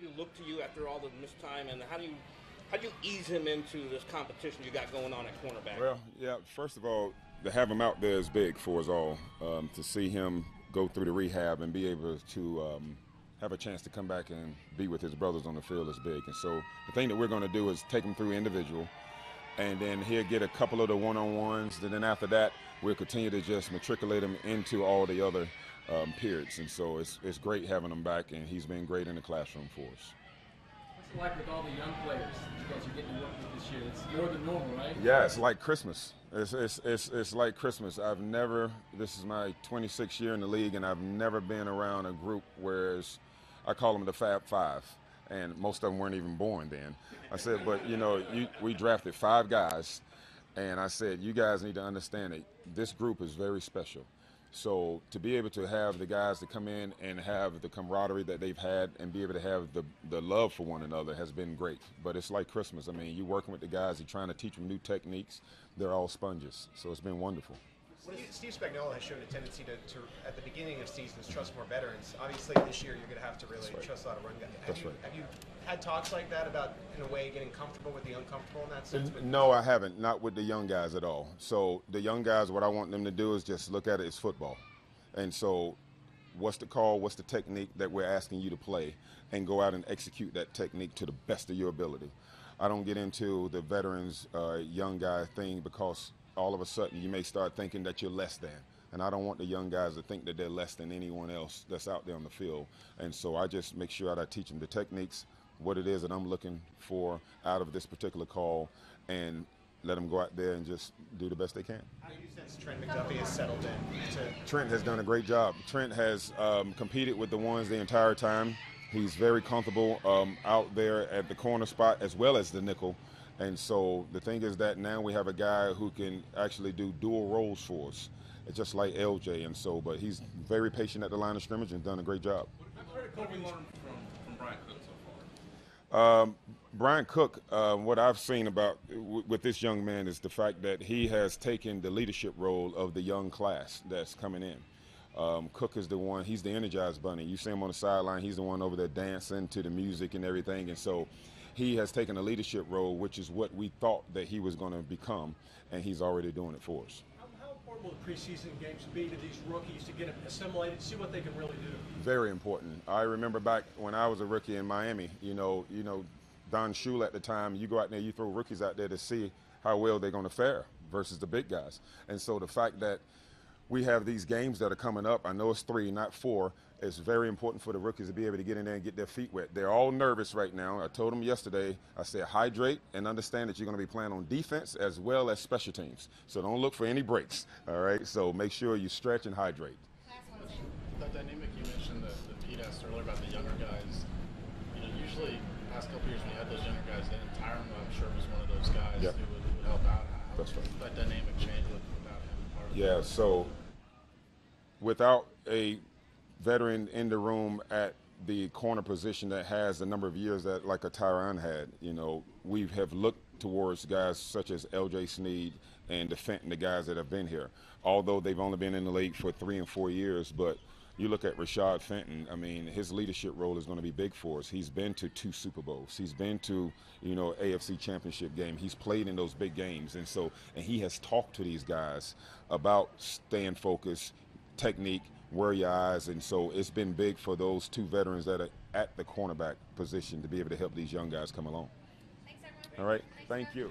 he look to you after all the missed time, and how do you ease him into this competition you got going on at cornerback? Well, yeah, first of all, to have him out there is big for us all. To see him go through the rehab and be able to have a chance to come back and be with his brothers on the field is big. And so the thing that we're going to do is take him through individual, and then he'll get a couple of the one-on-ones. And then after that, we'll continue to just matriculate him into all the other periods. And so it's great having him back, and he's been great in the classroom for us. What's it like with all the young players that you guys are getting to work with this year? It's more than normal, right? Yeah, it's like Christmas. It's like Christmas. This is my 26th year in the league, and I've never been around a group where I call them the Fab Five, and most of them weren't even born then. I said, but we drafted 5 guys, and I said, you guys need to understand that this group is very special. So to be able to have the guys to come in and have the camaraderie that they've had and be able to have the love for one another has been great. But it's like Christmas. I mean, you're working with the guys, you're trying to teach them new techniques. They're all sponges. So it's been wonderful. Steve Spagnuolo has shown a tendency to, at the beginning of seasons, trust more veterans. Obviously, this year you're going to have to really trust a lot of run guys. Have you had talks like that about, in a way, getting comfortable with the uncomfortable in that sense? No, I haven't. Not with the young guys at all. So the young guys, what I want them to do is just look at it as football. And so what's the call, what's the technique that we're asking you to play, and go out and execute that technique to the best of your ability. I don't get into the veterans, young guy thing, because all of a sudden you may start thinking that you're less than. And I don't want the young guys to think that they're less than anyone else that's out there on the field. And so I just make sure that I teach them the techniques, what it is that I'm looking for out of this particular call, and let them go out there and just do the best they can. How do you sense Trent McDuffie has settled in? Trent has done a great job. Trent has competed with the ones the entire time. He's very comfortable out there at the corner spot as well as the nickel. And so the thing is that now we have a guy who can actually do dual roles for us. It's just like LJ, and so, but he's very patient at the line of scrimmage and done a great job. What have you learned from Brian Cook so far? Brian Cook, what I've seen about with this young man is the fact that he has taken the leadership role of the young class that's coming in. Cook is the one, he's the energized bunny. You see him on the sideline, he's the one over there dancing to the music and everything, and so he has taken a leadership role, which is what we thought that he was going to become, and he's already doing it for us. How important will the preseason games be to these rookies to get them assimilated, see what they can really do? Very important. I remember back when I was a rookie in Miami, Don Shula at the time, you go out there, you throw rookies out there to see how well they're going to fare versus the big guys. And so the fact that we have these games that are coming up, I know it's 3, not 4, it's very important for the rookies to be able to get in there and get their feet wet. They're all nervous right now. I told them yesterday, I said hydrate and understand that you're going to be playing on defense as well as special teams. So don't look for any breaks, all right? So make sure you stretch and hydrate. That dynamic you mentioned that Pete asked earlier about the younger guys, usually the past couple years when you had those younger guys, then Tyron, I'm sure, was one of those guys who would help out. How That's right. That dynamic changed without him. Yeah, so without a veteran in the room at the corner position that has the number of years that like a Tyron had, we have looked towards guys such as LJ Sneed and the Fenton, the guys that have been here. Although they've only been in the league for 3 and 4 years, but you look at Rashad Fenton, I mean, his leadership role is going to be big for us. He's been to 2 Super Bowls. He's been to, AFC Championship game. He's played in those big games. And he has talked to these guys about staying focused, technique, wear your eyes. And so it's been big for those 2 veterans that are at the cornerback position to be able to help these young guys come along. Thanks, everyone. All right. Thank you.